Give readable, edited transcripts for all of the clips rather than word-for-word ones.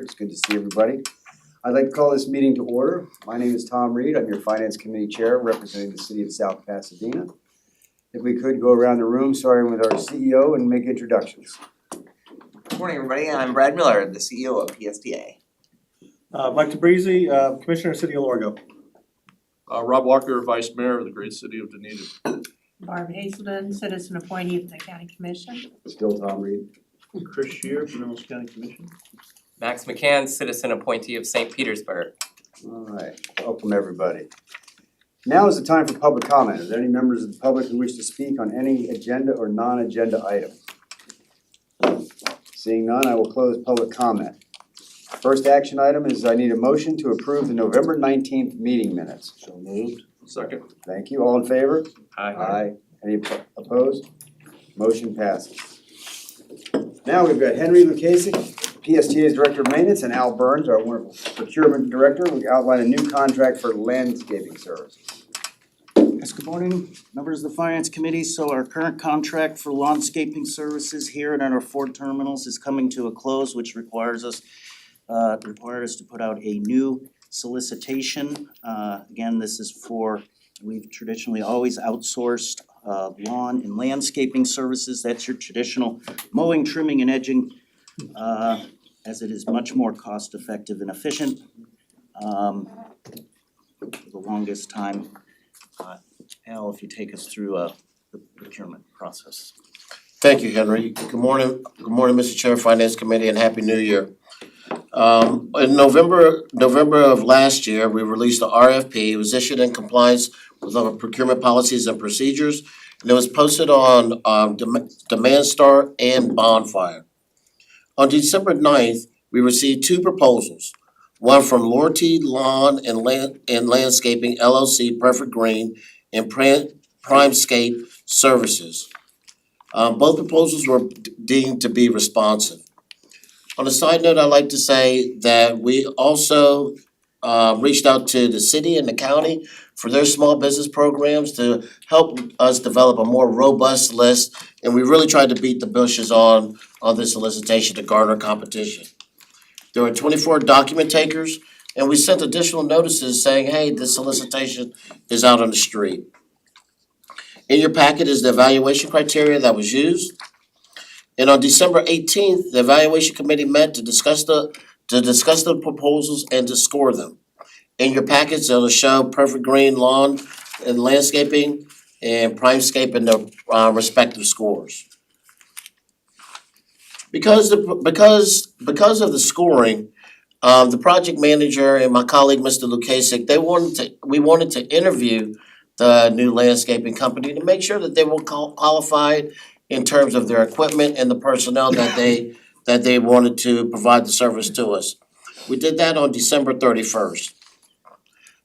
It's good to see everybody. I'd like to call this meeting to order. My name is Tom Reed. I'm your Finance Committee Chair representing the City of South Pasadena. If we could go around the room, starting with our CEO and make introductions. Good morning, everybody. I'm Brad Miller, the CEO of PSTA. Mike DeBreezy, Commissioner, City of Largo. Rob Walker, Vice Mayor of the great city of Dunedin. Barb Hazelton, citizen appointee of the county commission. Still Tom Reed. Chris Shear, Pinellas County Commission. Max McCann, citizen appointee of St. Petersburg. All right, welcome everybody. Now is the time for public comment. Are there any members of the public who wish to speak on any agenda or non-agenda item? Seeing none, I will close public comment. First action item is I need a motion to approve the November 19th meeting minutes. So moved. Second. Thank you. All in favor? Aye. Aye. Any opposed? Motion passes. Now we've got Henry Lukasik, PSTA's Director of Maintenance, and Al Burns, our wonderful Procurement Director. We outline a new contract for landscaping services. Yes, good morning, members of the Finance Committee. So our current contract for landscaping services here and at our Ford terminals is coming to a close, which requires us to put out a new solicitation. Again, this is for, we've traditionally always outsourced lawn and landscaping services. That's your traditional mowing, trimming, and edging, as it is much more cost effective and efficient. For the longest time. Al, if you take us through the procurement process. Thank you, Henry. Good morning, Mr. Chair, Finance Committee, and Happy New Year. In November of last year, we released the RFP. It was issued in compliance with our procurement policies and procedures, and it was posted on Demand Star and Bonfire. On December 9th, we received two proposals. One from Lortie Lawn and Landscaping LLC, Perfect Green, and Primescape Services. Both proposals were deemed to be responsive. On a side note, I'd like to say that we also reached out to the city and the county for their small business programs to help us develop a more robust list. And we really tried to beat the bushes on this solicitation to garner competition. There were 24 document takers, and we sent additional notices saying, hey, this solicitation is out on the street. In your packet is the evaluation criteria that was used. And on December 18th, the evaluation committee met to discuss the proposals and to score them. In your packets, it'll show Perfect Green Lawn and Landscaping and Primescape and their respective scores. Because of the scoring, the project manager and my colleague, Mr. Lukasik, we wanted to interview the new landscaping company to make sure that they were qualified in terms of their equipment and the personnel that they wanted to provide the service to us. We did that on December 31st.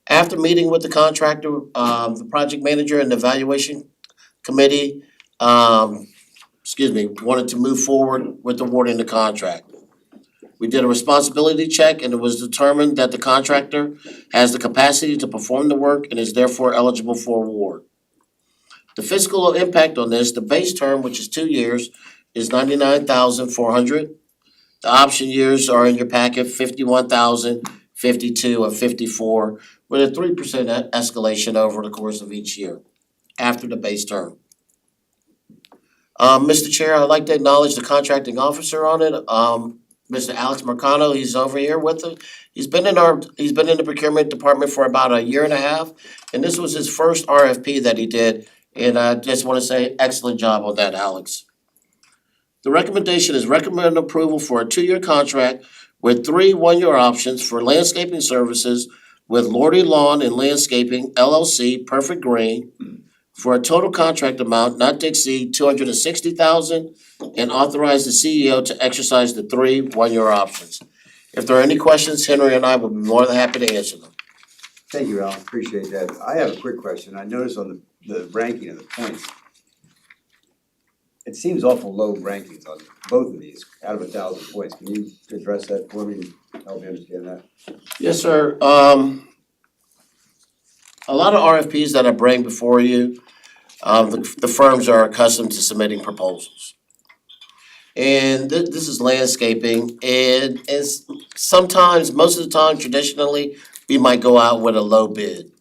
After meeting with the contractor, the project manager and the evaluation committee, wanted to move forward with awarding the contract. We did a responsibility check and it was determined that the contractor has the capacity to perform the work and is therefore eligible for award. The fiscal impact on this, the base term, which is 2 years, is $99,400. The option years are in your packet, $51,000, $52,000, and $54,000, with a 3% escalation over the course of each year after the base term. Mr. Chair, I'd like to acknowledge the contracting officer on it, Mr. Alex Mercado. He's over here with us. He's been in the procurement department for about a year and a half, and this was his first RFP that he did. And I just want to say excellent job on that, Alex. The recommendation is recommend approval for a 2-year contract with 3 one-year options for landscaping services with Lortie Lawn and Landscaping LLC, Perfect Green, for a total contract amount not to exceed $260,000 and authorize the CEO to exercise the 3 one-year options. If there are any questions, Henry and I will be more than happy to answer them. Thank you, Al. Appreciate that. I have a quick question. I noticed on the ranking of the points, it seems awful low rankings on both of these out of 1,000 points. Can you address that for me and help me understand that? Yes, sir. A lot of RFPs that I bring before you, the firms are accustomed to submitting proposals. And this is landscaping, and it's sometimes, most of the time, traditionally, we might go out with a low bid.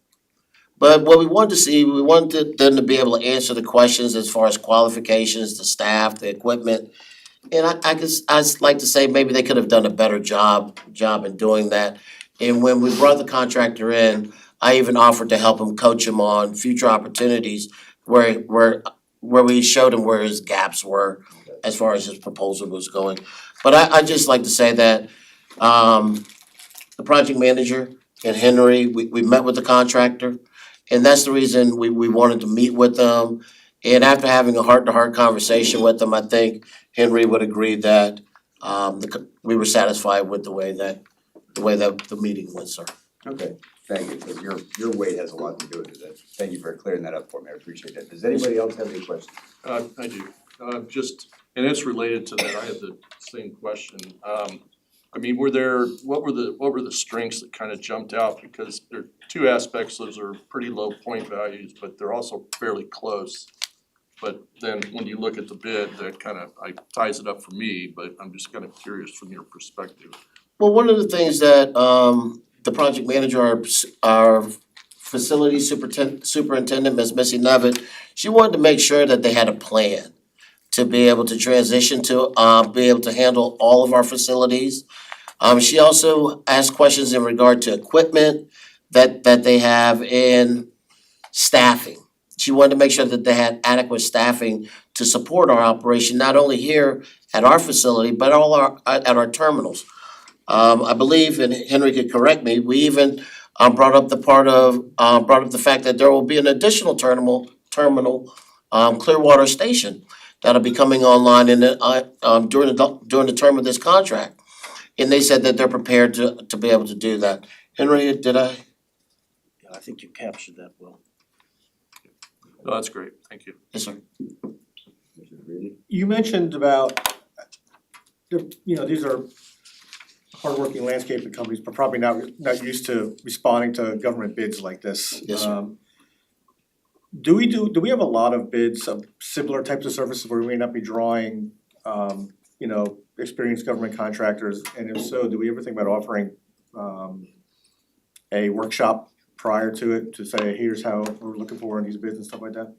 But what we wanted to see, we wanted them to be able to answer the questions as far as qualifications, the staff, the equipment. And I'd like to say maybe they could have done a better job in doing that. And when we brought the contractor in, I even offered to help him coach him on future opportunities where we showed him where his gaps were as far as his proposal was going. But I'd just like to say that the project manager and Henry, we met with the contractor. And that's the reason we wanted to meet with them. And after having a heart-to-heart conversation with them, I think Henry would agree that we were satisfied with the way that the meeting went, sir. Okay, thank you, because your weight has a lot to do with it. Thank you for clearing that up for me, I appreciate that. Does anybody else have any questions? I do, and it's related to that, I had the same question. I mean, what were the strengths that kind of jumped out? Because there are two aspects, those are pretty low point values, but they're also fairly close. But then when you look at the bid, that kind of ties it up for me, but I'm just kind of curious from your perspective. Well, one of the things that the project manager, our facility superintendent, Ms. Missy Nevitt, she wanted to make sure that they had a plan to be able to transition to be able to handle all of our facilities. She also asked questions in regard to equipment that they have and staffing. She wanted to make sure that they had adequate staffing to support our operation, not only here at our facility, but at our terminals. I believe, and Henry could correct me, we even brought up the fact that there will be an additional terminal, Clearwater Station, that'll be coming online during the term of this contract. And they said that they're prepared to be able to do that. Henry, did I? Yeah, I think you captured that well. No, that's great, thank you. Yes, sir. You mentioned about, these are hardworking landscaping companies, but probably not used to responding to government bids like this. Yes, sir. Do we have a lot of bids of similar types of services where we may not be drawing, experienced government contractors? And if so, do we ever think about offering a workshop prior to it to say, here's how we're looking for in these bids and stuff like that?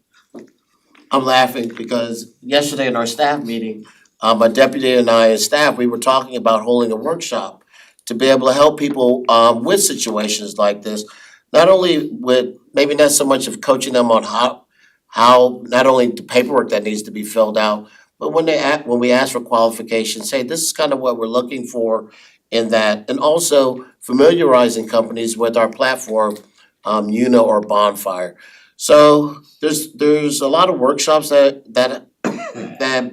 I'm laughing because yesterday in our staff meeting, my deputy and I and staff, we were talking about holding a workshop to be able to help people with situations like this. Not only with, maybe not so much of coaching them on how not only the paperwork that needs to be filled out, but when we ask for qualifications, say this is kind of what we're looking for in that, and also familiarizing companies with our platform, Una or Bonfire. So there's a lot of workshops that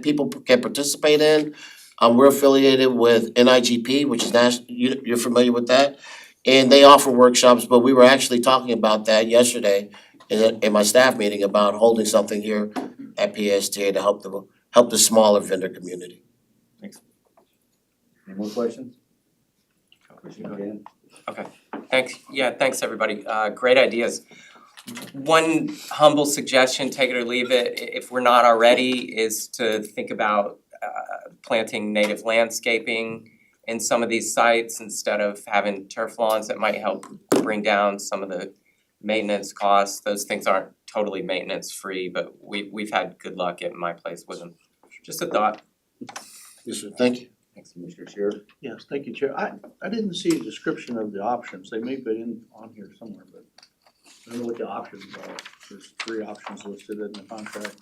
people can participate in. We're affiliated with NIGP, which is you're familiar with that, and they offer workshops. But we were actually talking about that yesterday in my staff meeting about holding something here at PSTA to help the smaller vendor community. Any more questions? Commissioner Dan? Thanks everybody, great ideas. One humble suggestion, take it or leave it, if we're not already, is to think about planting native landscaping in some of these sites instead of having turf lawns. That might help bring down some of the maintenance costs. Those things aren't totally maintenance free, but we've had good luck at my place with them. Just a thought. Yes, sir. Thank you. Thanks, Commissioner Scheer. Yes, thank you, Chair. I didn't see a description of the options. They may be on here somewhere, but I don't know what the options are. There's 3 options listed in the contract.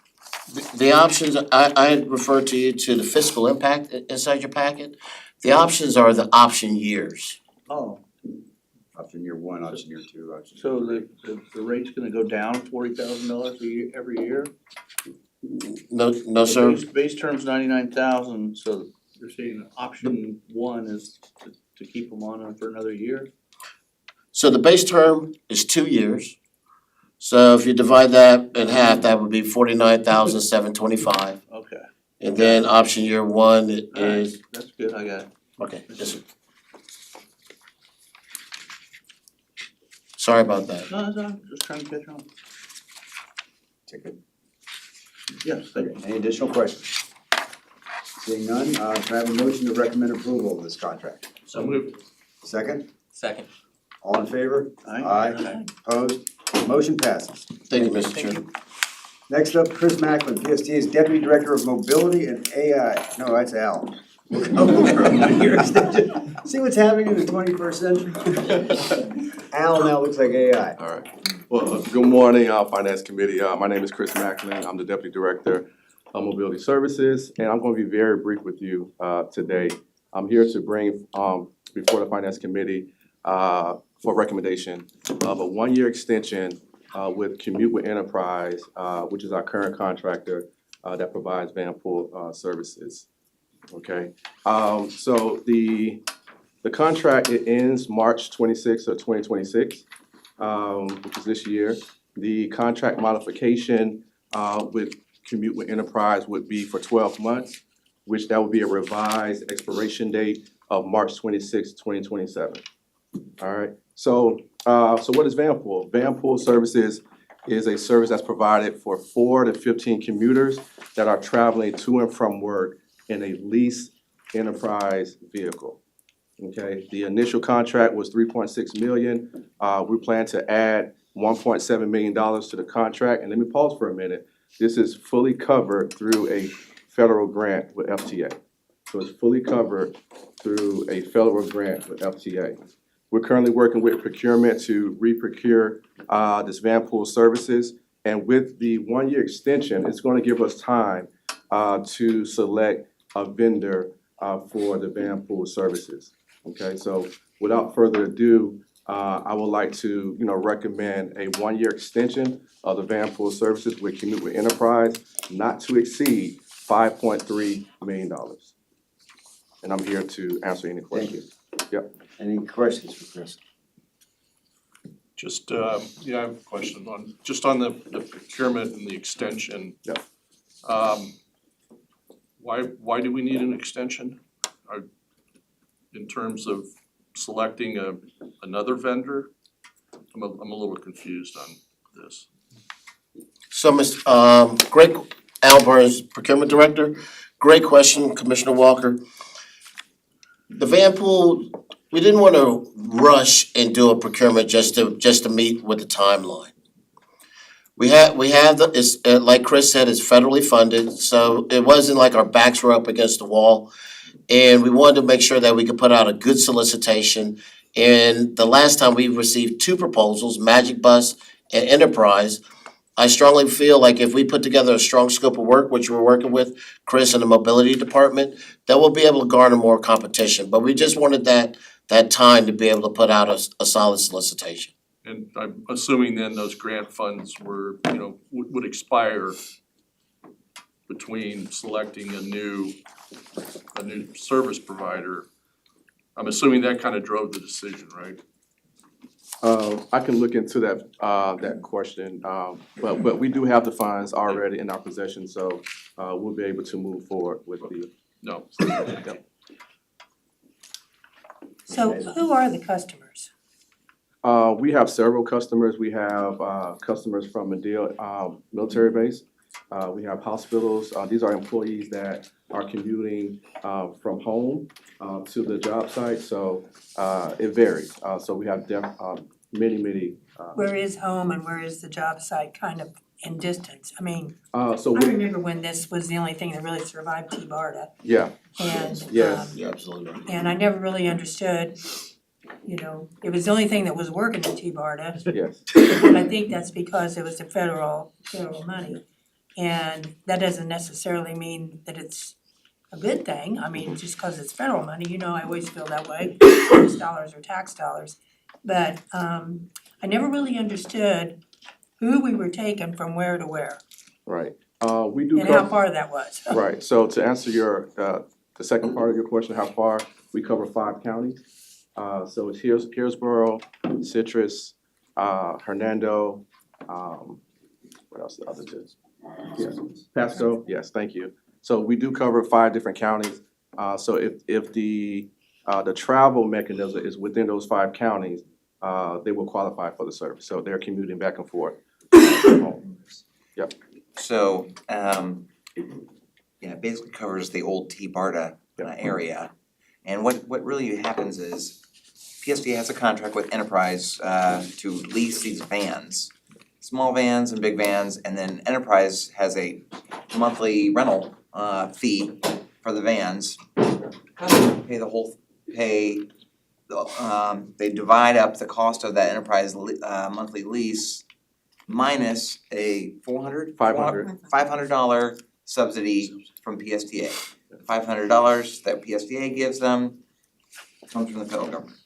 The options, I refer to you to the fiscal impact inside your packet. The options are the option years. Oh, Option year 1, option year 2, option. so the rate's gonna go down $40,000 a year, every year? No, sir. Base term's 99,000, so you're saying option 1 is to keep them on for another year? So the base term is 2 years. So if you divide that in half, that would be $49,725. Okay, And then option year 1 alright, is, that's good, I got it. okay, yes, sir. Sorry about that. No, it's not, just trying to catch on. Take it. Yes, thank you. Any additional questions? Seeing none, can I have a motion to recommend approval of this contract? So moved. Second, Second. all in favor? Aye. Opposed? Motion passes. Thank you, Mr. Chair. Next up, Chris Macklin, PSTA's Deputy Director of Mobility and AI. No, that's Al. We'll go over a one-year extension. See what's happening in the 21st century? Al now looks like AI. All right. Well, good morning, Finance Committee. My name is Chris Macklin. I'm the Deputy Director of Mobility Services, and I'm going to be very brief with you today. I'm here to bring before the Finance Committee for recommendation of a one-year extension with Commute with Enterprise, which is our current contractor that provides van pool services. Okay, so the contract, it ends March 26th of 2026, which is this year. The contract modification with Commute with Enterprise would be for 12 months, which that would be a revised expiration date of March 26th, 2027. All right, so what is van pool? Van pool services is a service that's provided for 4 to 15 commuters that are traveling to and from work in a leased enterprise vehicle. Okay, the initial contract was $3.6 million. We plan to add $1.7 million to the contract, and let me pause for a minute. This is fully covered through a federal grant with FTA. So it's fully covered through a federal grant with FTA. We're currently working with procurement to re-procure this van pool services. And with the one-year extension, it's going to give us time to select a vendor for the van pool services. Okay, so without further ado, I would like to, recommend a one-year extension of the van pool services with Commute with Enterprise, not to exceed $5.3 million. And I'm here to answer any questions. Yep. Any questions for Chris? Just, I have a question on, just on the procurement and the extension. Yeah. Why do we need an extension? In terms of selecting another vendor? I'm a little confused on this. So, Greg Alburns, Procurement Director. Great question, Commissioner Walker. The van pool, we didn't want to rush and do a procurement just to meet with the timeline. We have it's like Chris said, it's federally funded, so it wasn't like our backs were up against the wall. And we wanted to make sure that we could put out a good solicitation. And the last time we received 2 proposals, Magic Bus and Enterprise. I strongly feel like if we put together a strong scope of work, which we're working with Chris and the Mobility Department, that we'll be able to garner more competition. But we just wanted that time to be able to put out a solid solicitation. And I'm assuming then those grant funds were, would expire between selecting a new service provider. I'm assuming that kind of drove the decision, right? I can look into that question, but we do have the funds already in our possession, so we'll be able to move forward with the. No. Yep. So who are the customers? We have several customers. We have customers from Medill military base. We have hospitals. These are employees that are commuting from home to the job site, so it varies. So we have many. Where is home and where is the job site kind of in distance? I mean, So I we, remember when this was the only thing that really survived T-BARTA yeah, and Yes. You're absolutely right. and I never really understood, it was the only thing that was working in T-BARTA. yes, And I think that's because it was the federal money. And that doesn't necessarily mean that it's a good thing. I mean, just because it's federal money, I always feel that way, tax dollars or tax dollars. But I never really understood who we were taking from where to where right. We do and how cover, far that was. right. So to answer your the second part of your question, how far, we cover 5 counties. So it's Hillsborough, Citrus, Hernando, what else, the other 2? Yes, Pasco, yes, thank you. So we do cover 5 different counties. So if the travel mechanism is within those 5 counties, they will qualify for the service. So they're commuting back and forth. So, Yeah, it basically covers the old T-Barta area. And what really happens is PSD has a contract with Enterprise to lease these vans. Small vans and big vans, and then Enterprise has a monthly rental fee for the vans. Customers they divide up the cost of that Enterprise monthly lease minus a $500 subsidy from PSTA. $500 that PSTA gives them comes from the federal government.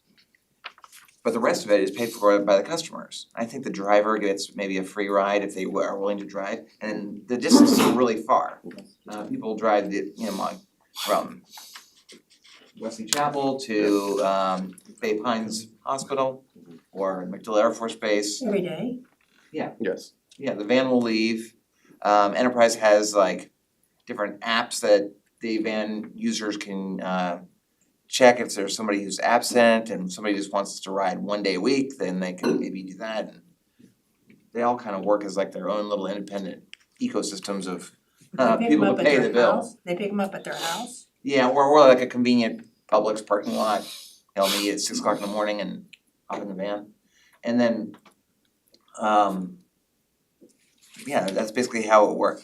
But the rest of it is paid for by the customers. I think the driver gets maybe a free ride if they are willing to drive, and the distances are really far. People drive from Wesley Chapel to Bay Pines Hospital or MacDill Air Force Base. Every day? Yes. Yeah, the van will leave. Enterprise has like different apps that the van users can check if there's somebody who's absent and somebody just wants to ride one day a week, then they can maybe do that. And they all kind of work as like their own little independent ecosystems of They pick 'em people up to at pay their the bill. house? They pick them up at their house? Yeah, we're like a convenient Publix parking lot. They'll meet at 6 o'clock in the morning and hop in the van. And then yeah, that's basically how it works.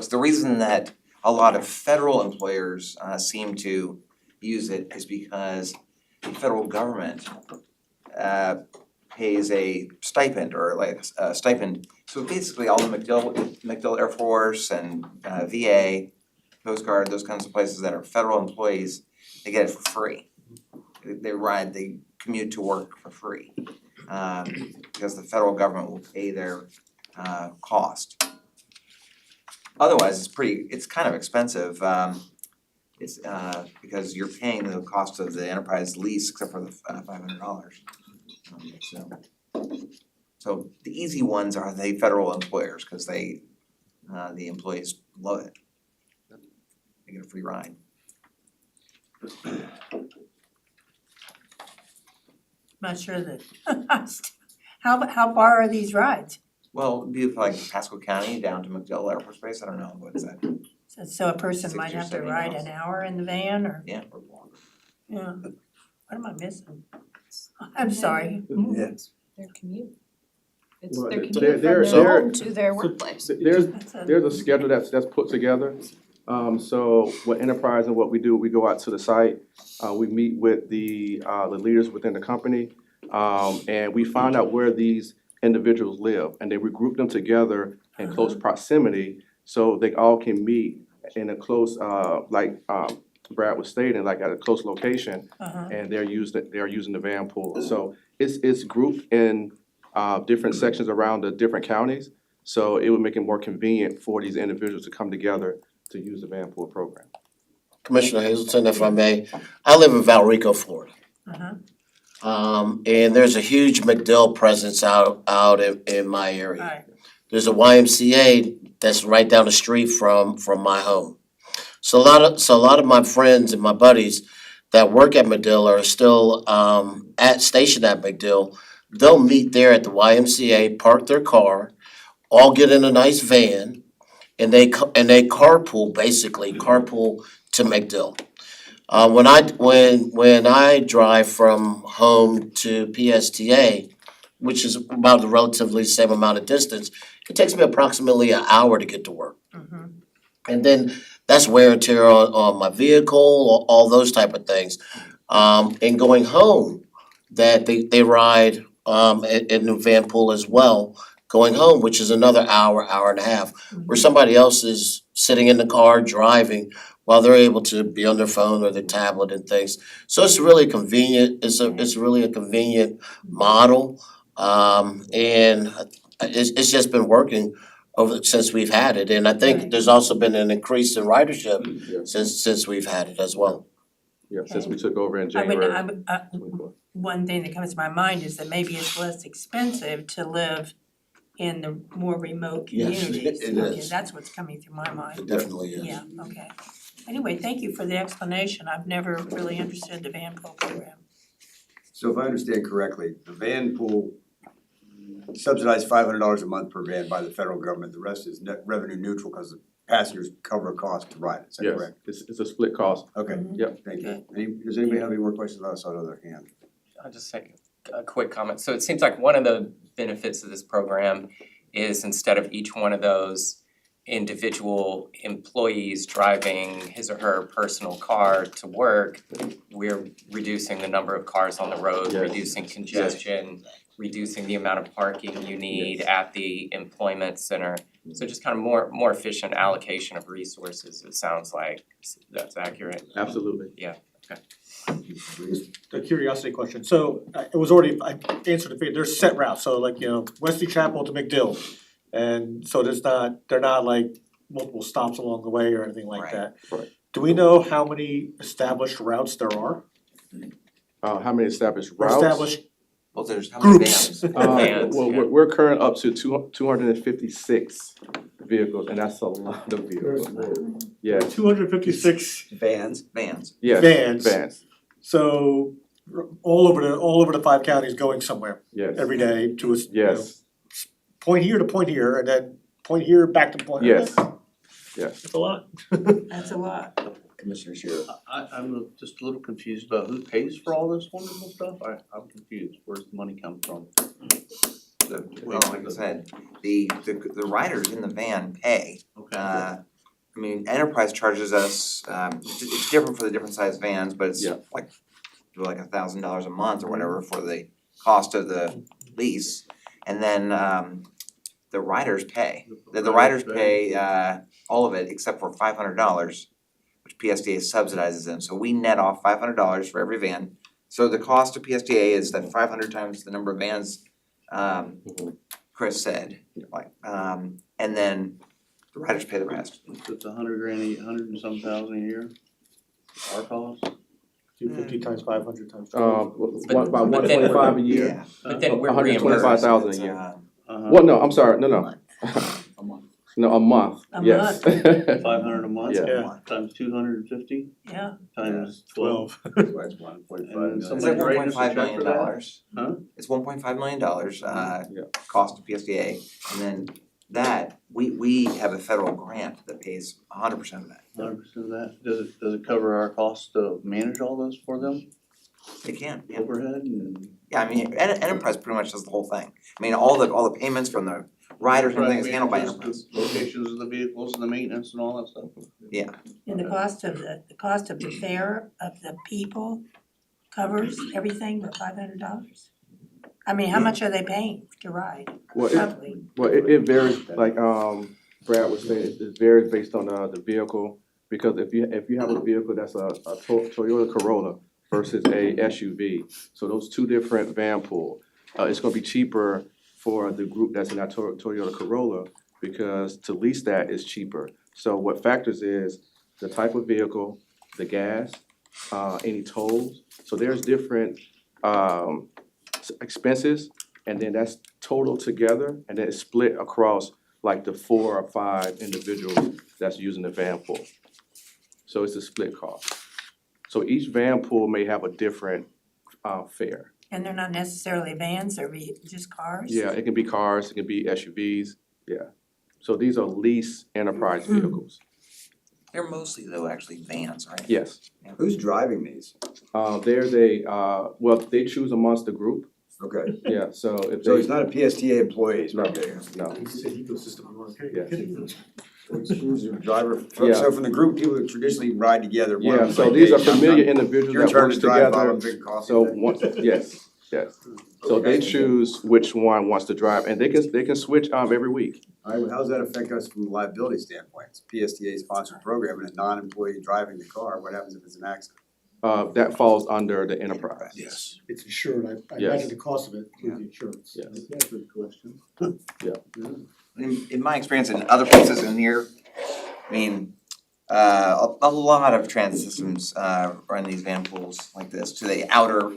The reason that a lot of federal employers seem to use it is because the federal government pays a stipend or like a stipend. So basically all the MacDill Air Force and VA, Coast Guard, those kinds of places that are federal employees, they get it for free. They commute to work for free. Because the federal government will pay their cost. Otherwise, it's kind of expensive. It's because you're paying the cost of the Enterprise lease except for the $500. So the easy ones are the federal employers because the employees love it. They get a free ride. Not sure that, how far are these rides? Well, it'd be like Pasco County down to MacDill Air Force Base. I don't know, what's that? So a person 60 might or have to 70 ride miles. an hour in the van or, Yeah. yeah, what am I missing? I'm sorry. Yeah. Their commute. It's Well, their they're- commute from they're- their home to their workplace. There's a schedule that's put together. So what Enterprise and what we do, we go out to the site, we meet with the leaders within the company, and we find out where these individuals live, and they regroup them together in close proximity, so they all can meet in a close, like Brad was stating, like at a close location, and they're using the van pool. So it's grouped in different sections around the different counties, so it would make it more convenient for these individuals to come together to use the van pool program. Commissioner Hazelton, if I may, I live in Valrico, Florida. And there's a huge MacDill presence out in my area. Alright, There's a YMCA that's right down the street from my home. So a lot of my friends and my buddies that work at MacDill are still stationed at MacDill. They'll meet there at the YMCA, park their car, all get in a nice van, and they carpool to MacDill. When I drive from home to PSTA, which is about the relatively same amount of distance, it takes me approximately an hour to get to work. And then that's wear and tear on my vehicle, all those type of things. And going home, that they ride in the van pool as well, going home, which is another hour and a half, where somebody else is sitting in the car driving while they're able to be on their phone or their tablet and things. So it's really convenient, it's really a convenient model. And it's just been working since we've had it, and I think Right. there's also been an increase in ridership Yeah, since we've had it as well. yeah, since we took over in I would, January. one thing that comes to my mind is that maybe it's less expensive to live in the more remote Yes, communities. it Okay, is. that's what's coming through my mind. It definitely is. Yeah, okay. Anyway, thank you for the explanation. I've never really understood the van pool program. So if I understand correctly, the van pool subsidized $500 a month per van by the federal government, the rest is net revenue neutral because passengers cover a cost to ride it, is that Yes, correct? it's a split cost. Okay, Yep. thank you. Does anybody have any more questions? I saw another hand. I'll just say a quick comment. So it seems like one of the benefits of this program is instead of each one of those individual employees driving his or her personal car to work, we're reducing the number of cars on the road, Yes. reducing congestion, reducing the amount of parking you need at the employment center. So just kind of more efficient allocation of resources, it sounds like. That's accurate. Absolutely. A curiosity question, so it was already, I answered it, there's set routes, so like, you know, Wesley Chapel to McDill. And so they're not like multiple stops along the way or anything like Right. that. Right. Do we know how many established routes there are? How many established Or routes? established Well, there's how many groups? vans? Vans, Well, yeah. we're current up to 256 vehicles, and that's a lot of vehicles. Yes, 256 Vans? Vans. yes, Vans. vans, So all over the 5 counties going somewhere yes, every day to a, you know, yes, point here to point here and then point here back to point. yes, yes. That's a lot. That's a lot. Commissioner Shearer. I'm just a little confused about who pays for all this wonderful stuff. I'm confused. Where's the money come from? Well, like I said, the riders in the van pay. Okay. I mean, Enterprise charges us, it's different for the different size vans, but it's Yeah. like $1,000 a month or whatever for the cost of the lease. And then the riders pay. The riders pay all of it except for $500, which PSDA subsidizes them. So we net off $500 for every van. So the cost of PSDA is that 500 times the number of vans Chris said, like, and then the riders pay the rest. So it's $100 and some thousand a year, our cost? 250 times 500 times 12. About but then 125 a year. Yeah. But then we're 125,000 a It's, year. Uh-huh. Well, no, I'm sorry, no, A month. no, a month, A yes. 500 a month? Yeah. Yeah. Times 250 Yeah, times 12. 12. That's why it's 1.5 And million. It's somebody like writing us a $1.5 check million for that? dollars. Huh? It's $1.5 million Yeah. cost of PSDA, and then that, we have a federal grant that pays 100% of that. 100% of that? Does it cover our cost to manage all this for them? They can, yeah. Overhead and? Yeah, I mean, Enterprise pretty much does the whole thing. I mean, all the payments from the riders and everything is handled by Enterprise. The locations of the vehicles and the maintenance and all that stuff? and the cost of the fare of the people covers everything but $500? I mean, how much are they paying to ride, Well, roughly? it varies, like Brad was saying, it varies based on the vehicle. Because if you have a vehicle that's a Toyota Corolla versus a SUV, so those two different van pool, it's gonna be cheaper for the group that's in that Toyota Corolla because to lease that is cheaper. So what factors is the type of vehicle, the gas, any tolls. So there's different expenses, and then that's total together, and then it's split across like the 4 or 5 individuals that's using the van pool. So it's a split cost. So each van pool may have a different fare. And they're not necessarily vans, they're just cars? Yeah, it can be cars, it can be SUVs, yeah. So these are lease enterprise vehicles, They're mostly though actually vans, right? yes. Who's driving these? There's well, they choose amongst the group, Okay, yeah, so if so they, he's not a PSTA employee, he's no, not there. no, It's an ecosystem, okay, Yeah. kidding. Who's the driver? Yeah. So from the group, people that traditionally ride together, one of yeah, them's so like, these hey, are familiar I'm individuals Your that turn works to drive, Bob, together. I'm drinking coffee. So then. one, yes, yes. So Okay. they choose which one wants to drive, and they can switch every week. All right, well, how does that affect us from a liability standpoint? It's a PSTA sponsored program and a non-employee driving the car, what happens if it's an accident? That falls under the enterprise. Yes. It's insured, I Yes. imagine the cost of it with the insurance. Yes. That's a good question. In my experience in other places in here, I mean, a lot of transit systems run these van pools like this to the outer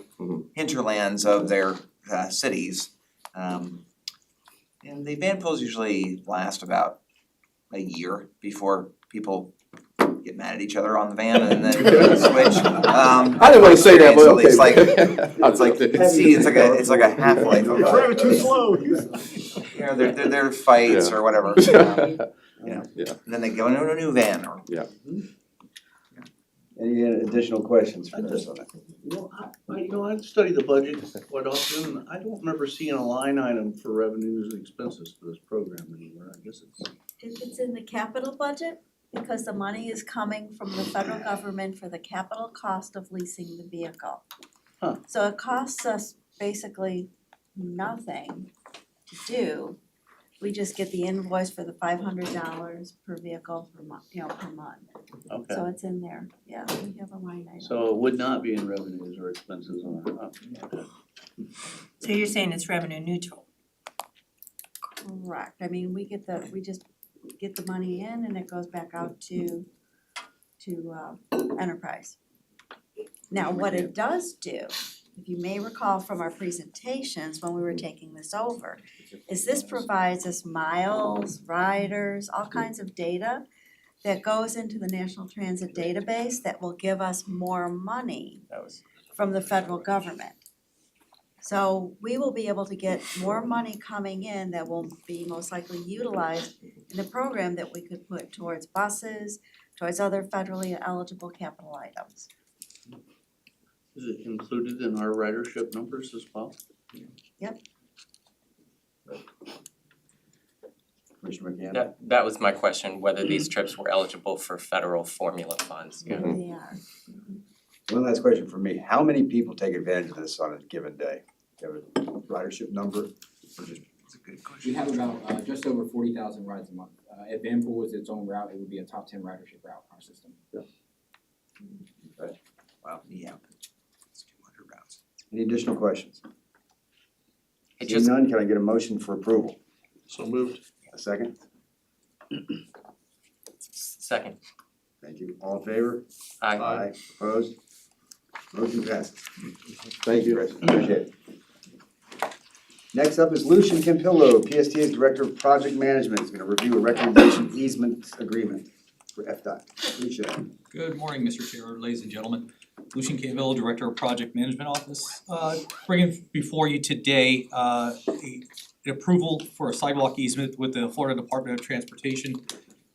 hinterlands of their cities. And the van pools usually last about a year before people get mad at each other on the van and then switch. I didn't wanna say that, but okay. It's like, it's like a half-life of You're driving too slow. you know, there are fights Yeah. or whatever. know? Yeah. And then they go into a new van or. Any additional questions for us on that? I study the budget quite often, and I don't remember seeing a line item for revenues and expenses for this program anywhere. I guess it's, If it's in the capital budget, because the money is coming from the federal government for the capital cost of leasing the vehicle. Huh. So it costs us basically nothing to do. We just get the invoice for the $500 per vehicle per month, per month. okay. So it's in there, yeah, we have a line item. So it would not be in revenues or expenses on, okay. So you're saying it's revenue neutral? Correct, I mean, we just get the money in and it goes back out to enterprise. Now, what it does do, if you may recall from our presentations when we were taking this over, is this provides us miles, riders, all kinds of data that goes into the National Transit Database that will give us more money from the federal government. So we will be able to get more money coming in that will be most likely utilized in the program that we could put towards buses, towards other federally eligible capital items. Is it included in our ridership numbers as well? Commissioner McCann? That was my question, whether these trips were eligible for federal formula funds, yeah. They are. One last question for me. How many people take advantage of this on a given day? Do you have a ridership number? Or just, It's a good question. We have about just over 40,000 rides a month. If Vanpool was its own route, it would be a top 10 ridership route in our system. Wow, yeah. It's 200 routes. any additional questions? It Seeing just, none, can I get a motion for approval? So moved. A second? second, Thank you. All in favor? aye. Opposed? Motion passes. Thank you, Chris. Appreciate it. Next up is Lucian Campillo, PSTA's Director of Project Management, is gonna review a recommendation easement agreement for FDOT. Lucian. Good morning, Mr. Chair, ladies and gentlemen. Lucian Campbell, Director of Project Management Office. Bringing before you today an approval for a sidewalk easement with the Florida Department of Transportation,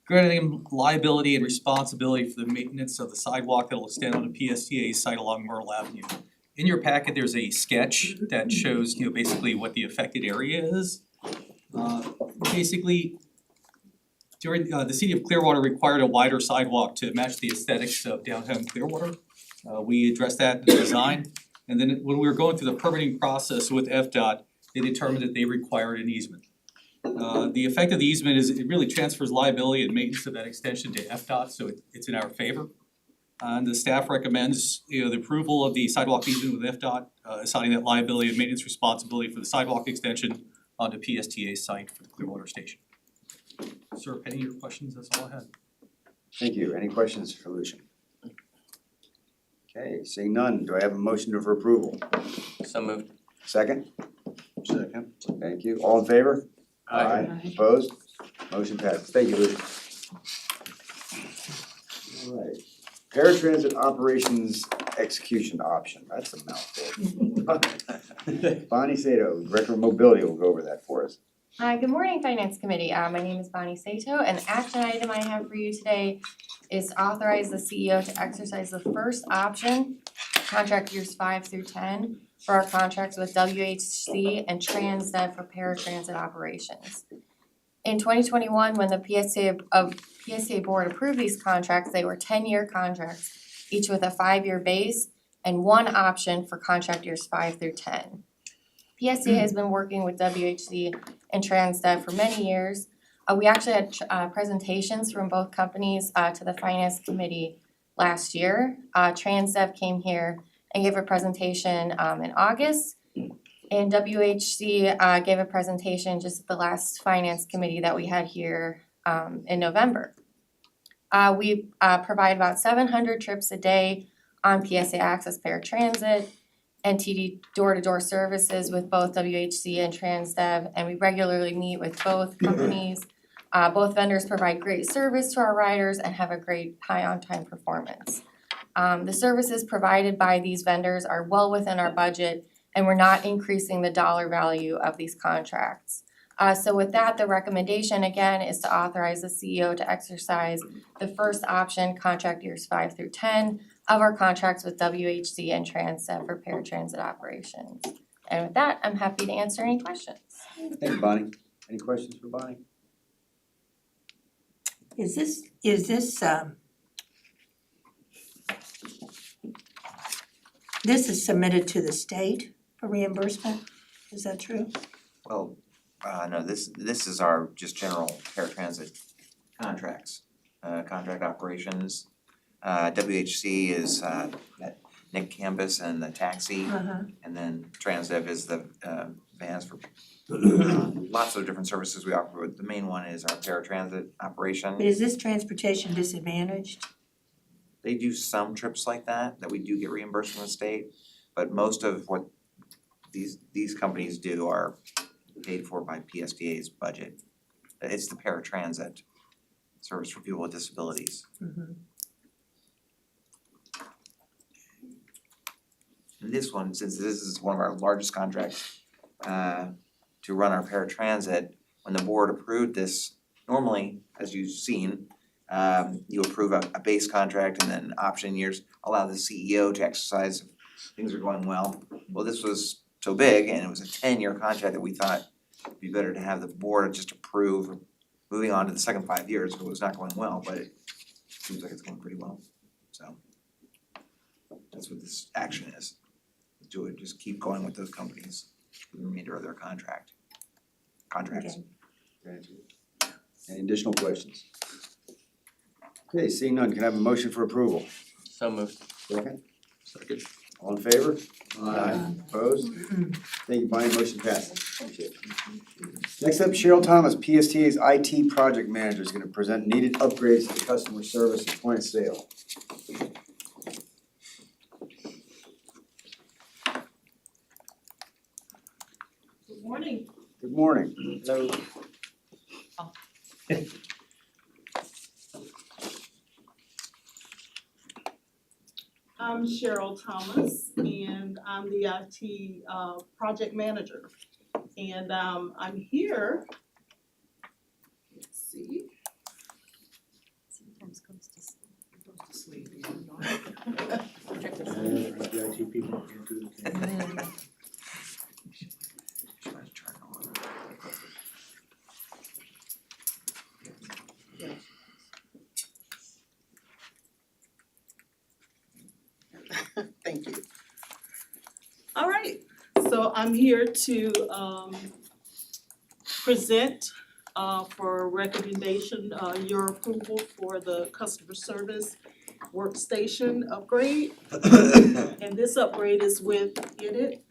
granting liability and responsibility for the maintenance of the sidewalk that will extend on the PSTA's site along Myrtle Avenue. In your packet, there's a sketch that shows, basically what the affected area is. Basically, during, the city of Clearwater required a wider sidewalk to match the aesthetics of downtown Clearwater. We addressed that in the design, and then when we were going through the permitting process with FDOT, they determined that they required an easement. The effect of the easement is it really transfers liability and maintenance of that extension to FDOT, so it's in our favor. And the staff recommends, the approval of the sidewalk easement with FDOT, assigning that liability and maintenance responsibility for the sidewalk extension onto PSTA site for the Clearwater Station. Sir, any of your questions, that's all I had. Thank you. Any questions for Lucian? Okay, seeing none, do I have a motion for approval? So moved. Second? Second. Thank you. All in favor? Opposed? Motion passes. Thank you, Lucian. All right. Paratransit Operations Execution Option, that's a mouthful. Bonnie Sato, Director of Mobility, will go over that for us. Hi, good morning, Finance Committee. My name is Bonnie Sato, and the action item I have for you today is to authorize the CEO to exercise the first option, contract years 5 through 10, for our contracts with WHC and Transdev for paratransit operations. In 2021, when the PSTA board approved these contracts, they were 10-year contracts, each with a 5-year base and one option for contract years 5 through 10. PSTA has been working with WHC and Transdev for many years. We actually had presentations from both companies to the Finance Committee last year. Transdev came here and gave a presentation in August. And WHC gave a presentation just at the last Finance Committee that we had here in November. We provide about 700 trips a day on PSA Access Paratransit, NTD door-to-door services with both WHC and Transdev, and we regularly meet with both companies. Both vendors provide great service to our riders and have a great high on-time performance. The services provided by these vendors are well within our budget, and we're not increasing the dollar value of these contracts. So with that, the recommendation again is to authorize the CEO to exercise the first option, contract years 5 through 10 of our contracts with WHC and Transdev for paratransit operations. And with that, I'm happy to answer any questions. Thank you, Bonnie. Any questions for Bonnie? Is this, this is submitted to the state for reimbursement? Is that true? Well, no, this is our just general paratransit contracts, contract operations. WHC is that Nick Campus and the taxi, and then Transdev is the vans for lots of different services we offer, but the main one is our paratransit operation. But is this transportation disadvantaged? They do some trips like that we do get reimbursed from the state, but most of what these companies do are paid for by PSTA's budget. It's the paratransit service for people with disabilities. And this one, since this is one of our largest contracts to run our paratransit, when the board approved this, normally, as you've seen, you approve a base contract and then option years allow the CEO to exercise if things are going well. Well, this was so big and it was a 10-year contract that we thought it'd be better to have the board just approve moving on to the second 5 years if it was not going well, but it seems like it's going pretty well. So that's what this action is. Do it, just keep going with those companies for the remainder of their contracts. Any additional questions? Okay, seeing none, can I have a motion for approval? So moved. Second, Second. all in favor? Aye. Opposed? Thank you, Bonnie, motion passes. Appreciate it. Next up, Cheryl Thomas, PSTA's IT project manager, is gonna present needed upgrades to the customer service and point of sale. Good morning. Good morning. Hello. I'm Cheryl Thomas and I'm the IT project manager. And I'm here, let's see. Sometimes goes to sleep. Goes to sleep, The IT people can't do the thing. Thank you. All right, so I'm here to present for recommendation your approval for the customer service workstation upgrade. And this upgrade is with Init,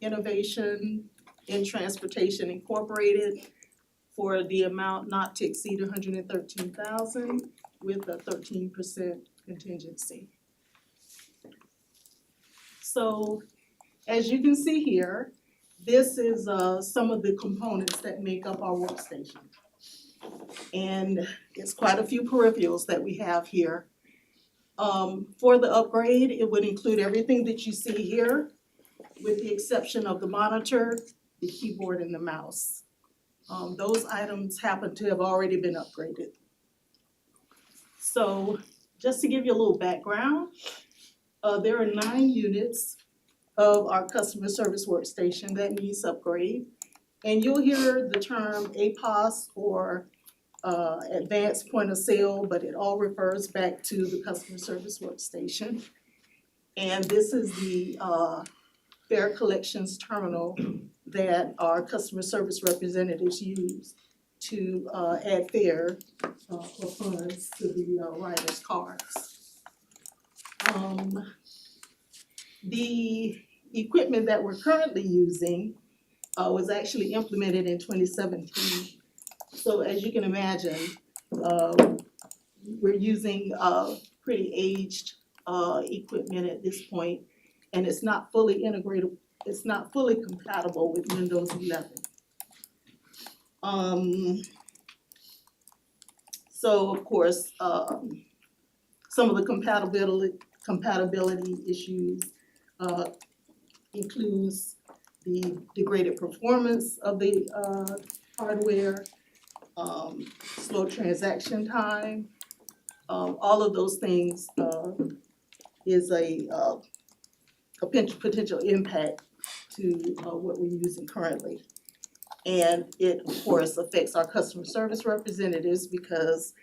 Innovation in Transportation Incorporated for the amount not to exceed $113,000 with a 13% contingency. So as you can see here, this is some of the components that make up our workstation. And it's quite a few peripherals that we have here. For the upgrade, it would include everything that you see here, with the exception of the monitor, the keyboard, and the mouse. Those items happen to have already been upgraded. So just to give you a little background, there are 9 units of our customer service workstation that needs upgrade. And you'll hear the term APOS or advanced point of sale, but it all refers back to the customer service workstation. And this is the fare collections terminal that our customer service representatives use to add fare or funds to the riders' cards. The equipment that we're currently using was actually implemented in 2017. So as you can imagine, we're using pretty aged equipment at this point, and it's not fully integrated, it's not fully compatible with Windows 11. So of course, some of the compatibility issues includes the degraded performance of the hardware, slow transaction time, all of those things is a potential impact to what we're using currently. And it, of course, affects our customer service representatives because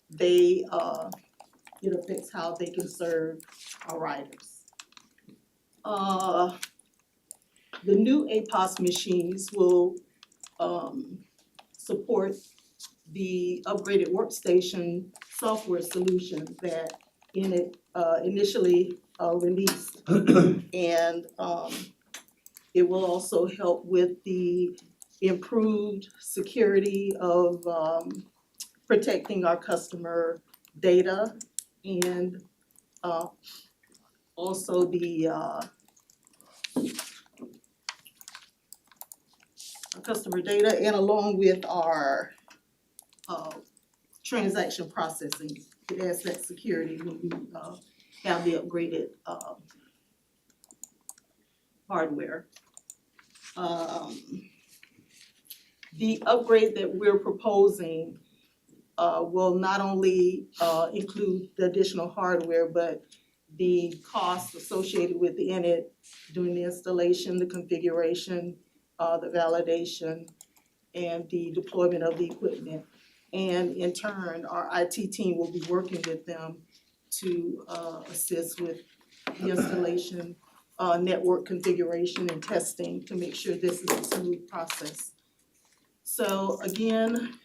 they, it affects how they can serve our riders. The new APOS machines will support the upgraded workstation software solution that initially released. And it will also help with the improved security of protecting our customer data and also the customer data, and along with our transaction processing. It adds that security when we have the upgraded hardware. The upgrade that we're proposing will not only include the additional hardware, but the costs associated with the Enid doing the installation, the configuration, the validation, and the deployment of the equipment. And in turn, our IT team will be working with them to assist with the installation, network configuration and testing to make sure this is a smooth process. So again,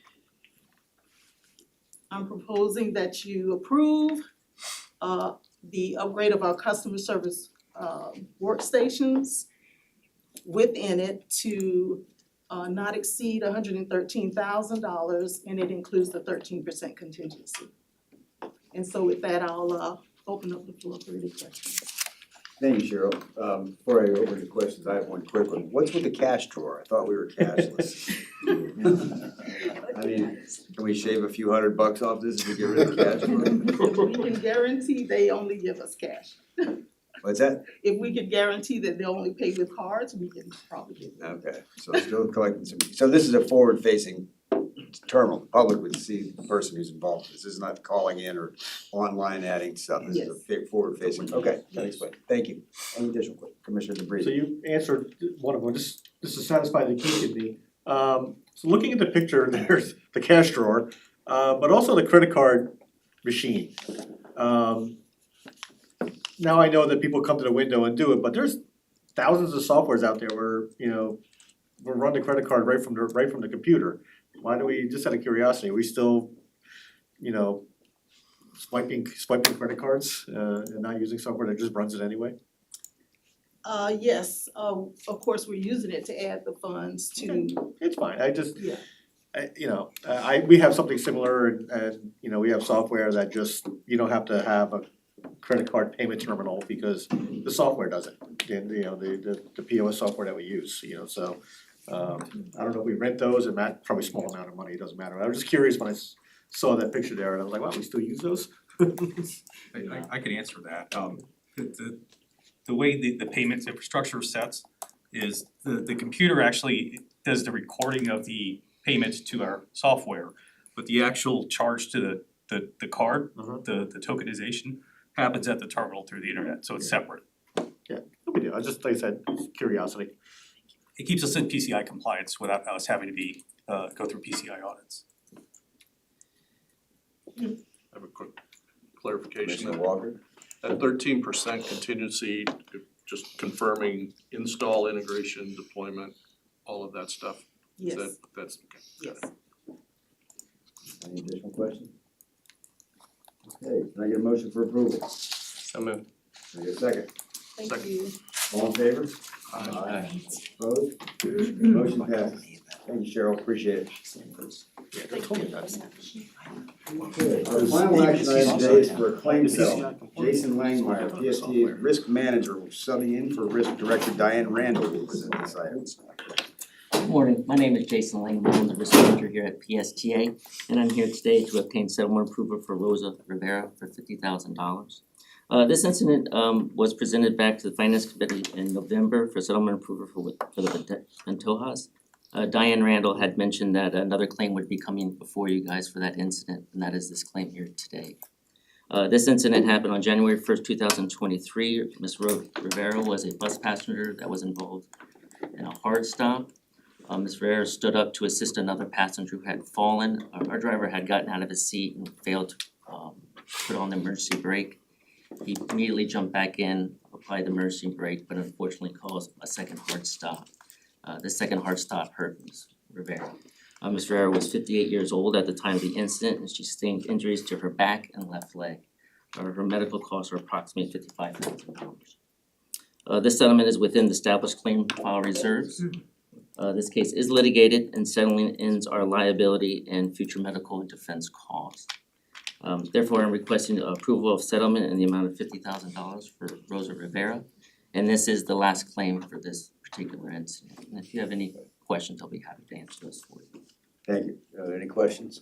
I'm proposing that you approve the upgrade of our customer service workstations within it to not exceed $113,000, and it includes the 13% contingency. And so with that, I'll open up the floor for any questions. Thank you, Cheryl. Before I open the questions, I have one quick one. What's with the cash drawer? I thought we were cashless. I mean, can we shave a few $100 off this if we get rid of the cash drawer? We can guarantee they only give us cash. What's that? If we could guarantee that they only pay with cards, we can probably get them. Okay, so still collecting some, so this is a forward-facing terminal. The public would see the person who's involved. This is not calling in or online adding stuff. This is a big forward-facing. Okay, that explains. Thank you. Any additional questions? Commissioner DeBrey? So you answered one of them, just to satisfy the geek in me. So looking at the picture, there's the cash drawer, but also the credit card machine. Now I know that people come to the window and do it, but there's thousands of softwares out there where, we'll run the credit card right from the computer. Why do we, just out of curiosity, are we still, swiping credit cards and not using software that just runs it anyway? Yes, of course, we're using it to add the funds to. It's fine, I just, Yeah. we have something similar and we have software that just, you don't have to have a credit card payment terminal because the software does it. And the POS software that we use, so I don't know if we rent those, and that probably a small amount of money, it doesn't matter. I was just curious when I saw that picture there and I was like, wow, we still use those? I can answer that. The way the payments infrastructure sets is the computer actually does the recording of the payment to our software, but the actual charge to the card, the tokenization happens at the terminal through the internet, so it's separate. Yeah, no big deal, I just, like I said, curiosity. It keeps us in PCI compliance without us having to be go through PCI audits. I have a quick clarification. Commissioner Walker? That 13% contingency, just confirming install, integration, deployment, all of that stuff. Yes. That's okay. Yes. Any additional questions? Okay, can I get a motion for approval? So moved. Can I get a second? Thank Second. you. All in favor? Aye. Opposed? Motion passes. Thank you, Cheryl, appreciate it. Yeah, they told me that. Okay, our final action item today is for a claim settlement. Jason Langmeyer, PSTA Risk Manager, subbing in for Risk Director Diane Randall will present this item. Good morning, my name is Jason Langman, I'm the risk manager here at PSTA, and I'm here today to obtain settlement approval for Rosa Rivera for $50,000. This incident was presented back to the Finance Committee in November for settlement approval for the Pantojas. Diane Randall had mentioned that another claim would be coming before you guys for that incident, and that is this claim here today. This incident happened on January 1st, 2023. Ms. Rivera was a bus passenger that was involved in a hard stop. Ms. Rivera stood up to assist another passenger who had fallen. Our driver had gotten out of his seat and failed to put on the emergency brake. He immediately jumped back in, applied the emergency brake, but unfortunately caused a second hard stop. The second hard stop hurt Ms. Rivera. Ms. Rivera was 58 years old at the time of the incident, and she sustained injuries to her back and left leg. Her medical costs are approximately $55,000. This settlement is within the established claim file reserves. This case is litigated, and settling ends our liability and future medical and defense costs. Therefore, I'm requesting approval of settlement in the amount of $50,000 for Rosa Rivera. And this is the last claim for this particular incident. And if you have any questions, I'll be happy to answer those for you. Thank you. Are there any questions?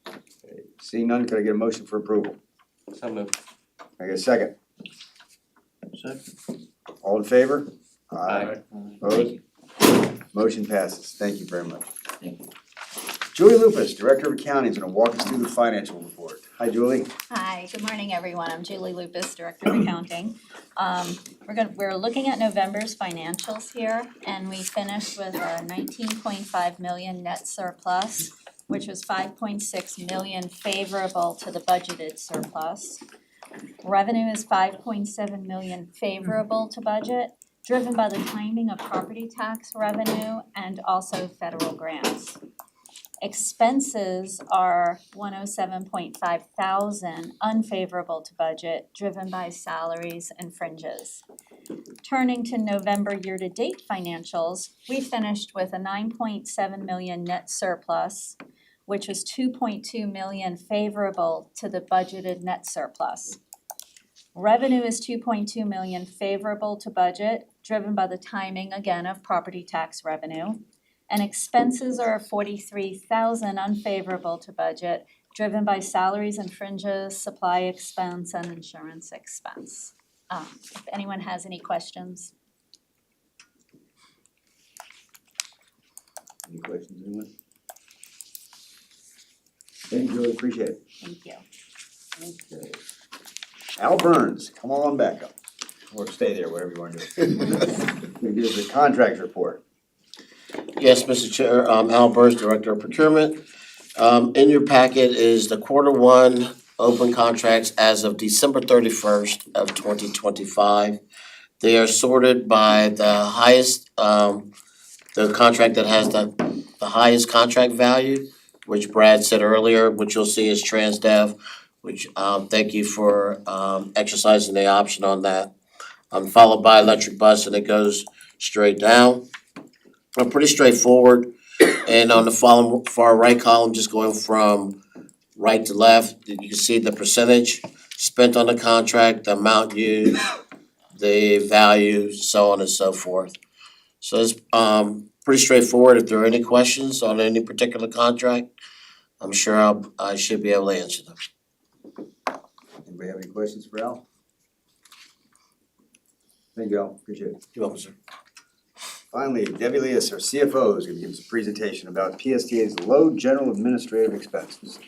Okay, seeing none, could I get a motion for approval? So moved. Can I get a second? Second. All in favor? Aye. Opposed? Motion passes. Thank you very much. Thank you. Julie Lupus, Director of Accounting, is gonna walk us through the financial report. Hi, Julie. Hi, good morning, everyone. I'm Julie Lupus, Director of Accounting. We're looking at November's financials here, and we finished with a 19.5 million net surplus, which was 5.6 million favorable to the budgeted surplus. Revenue is 5.7 million favorable to budget, driven by the timing of property tax revenue and also federal grants. Expenses are 107.5 thousand unfavorable to budget, driven by salaries and fringes. Turning to November year-to-date financials, we finished with a 9.7 million net surplus, which was 2.2 million favorable to the budgeted net surplus. Revenue is 2.2 million favorable to budget, driven by the timing again of property tax revenue. And expenses are 43,000 unfavorable to budget, driven by salaries and fringes, supply expense, and insurance expense. If anyone has any questions. Any questions, anyone? Thank you, Julie, appreciate it. Thank you. Okay. Al Burns, come on back up, or stay there, whatever you wanna do. We give the contract report. Yes, Mr. Chair, Al Burns, Director of Procurement. In your packet is the Q1 open contracts as of December 31st of 2025. They are sorted by the highest, the contract that has the highest contract value, which Brad said earlier, which you'll see is TransDev, which thank you for exercising the option on that. Followed by Electric Bus, and it goes straight down. Pretty straightforward, and on the far right column, just going from right to left, you can see the percentage spent on the contract, the amount used, the value, so on and so forth. So it's pretty straightforward. If there are any questions on any particular contract, I'm sure I should be able to answer them. Anybody have any questions for Al? Thank you, Al, appreciate it. You're welcome, sir. Finally, Debbie Leas, our CFO, is gonna give us a presentation about PSTA's low general administrative expenses.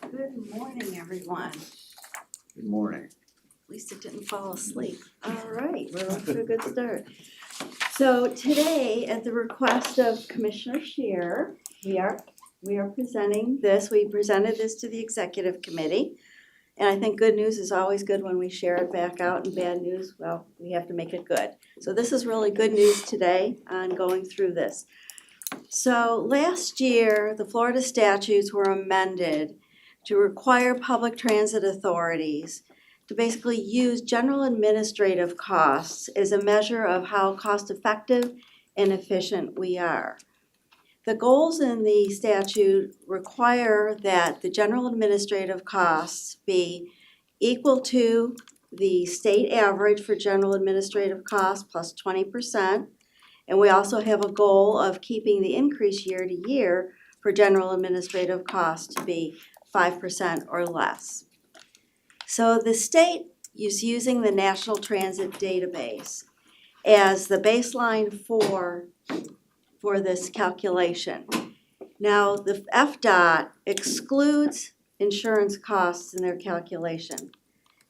Good morning, everyone. Good morning. At least it didn't fall asleep. All right, we're off to a good start. So today, at the request of Commissioner Scheer, we are presenting this. We presented this to the executive committee. And I think good news is always good when we share it back out, and bad news, well, we have to make it good. So this is really good news today on going through this. So last year, the Florida statutes were amended to require public transit authorities to basically use general administrative costs as a measure of how cost-effective and efficient we are. The goals in the statute require that the general administrative costs be equal to the state average for general administrative costs plus 20%. And we also have a goal of keeping the increase year to year for general administrative costs to be 5% or less. So the state is using the National Transit Database as the baseline for this calculation. Now, the FDOT excludes insurance costs in their calculation.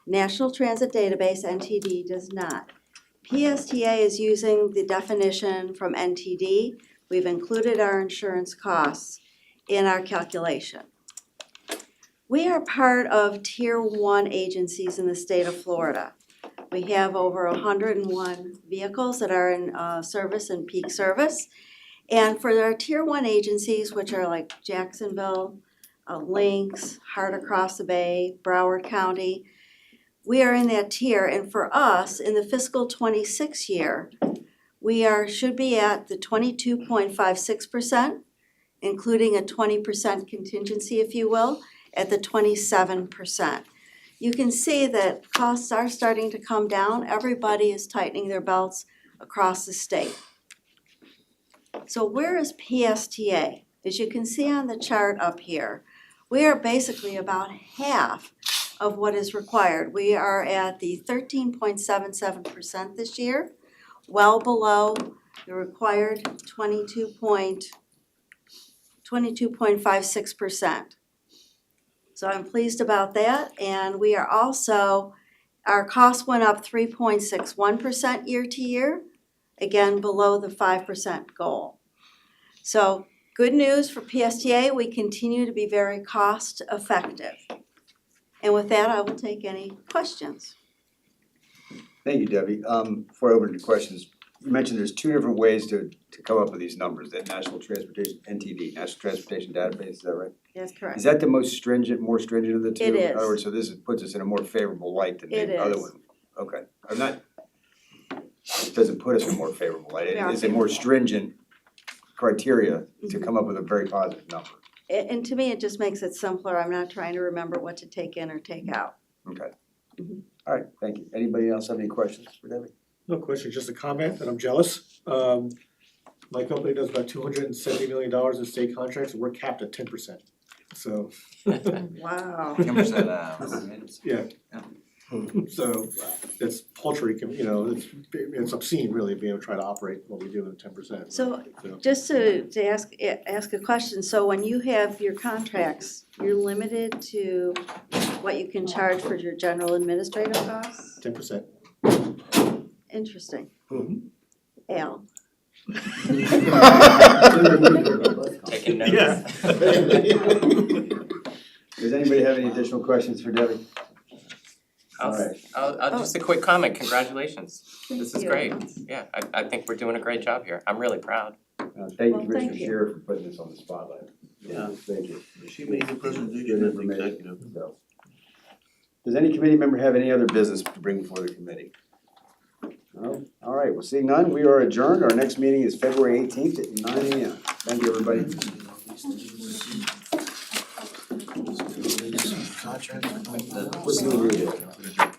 National Transit Database, NTD, does not. PSTA is using the definition from NTD. We've included our insurance costs in our calculation. We are part of Tier 1 agencies in the state of Florida. We have over 101 vehicles that are in service and peak service. And for our Tier 1 agencies, which are like Jacksonville, Lynx, Heart Across the Bay, Broward County, we are in that tier. And for us, in the fiscal '26 year, we should be at the 22.56%, including a 20% contingency, if you will, at the 27%. You can see that costs are starting to come down. Everybody is tightening their belts across the state. So where is PSTA? As you can see on the chart up here, we are basically about half of what is required. We are at the 13.77% this year, well below the required 22.56%. So I'm pleased about that, and we are also, our costs went up 3.61% year to year, again below the 5% goal. So good news for PSTA, we continue to be very cost effective. And with that, I will take any questions. Thank you, Debbie. Before I open to questions, you mentioned there's two different ways to come up with these numbers, that National Transportation, NTD, National Transportation Database, is that right? That's correct. Is that the most stringent, more stringent of the two? It is. In other words, so this puts us in a more favorable light than It the other is. one? Okay, I'm not, it doesn't put us in a more favorable light, Yeah. it's a more stringent criteria to come up with a very positive number. And to me, it just makes it simpler. I'm not trying to remember what to take in or take out. Okay. Mhm. All right, thank you. Anybody else have any questions for Debbie? No question, just a comment that I'm jealous. My company does about $270 million in state contracts, and we're capped at 10%. So, Wow. 10%, yeah. So it's paltry, it's obscene really, being able to try to operate what we do at 10%. So just to ask a question, so when you have your contracts, you're limited to what you can charge for your general administrative costs? 10%. Interesting. Mhm. Al? Taking notes. Yeah. Does anybody have any additional questions for Debbie? All right. I'll just a quick comment, congratulations. This is you. great. Yeah, I think we're doing a great job here. I'm really proud. Thank Well, you, thank Commissioner you. Sheriff, for putting this on the spotlight. Yeah. Thank you. She made the Good presentation as information. executive. So. Does any committee member have any other business to bring before the committee? No? All right, well, seeing none, we are adjourned. Our next meeting is February 18th at 9 a.m. Thank you, everybody. Contract. What's the read it?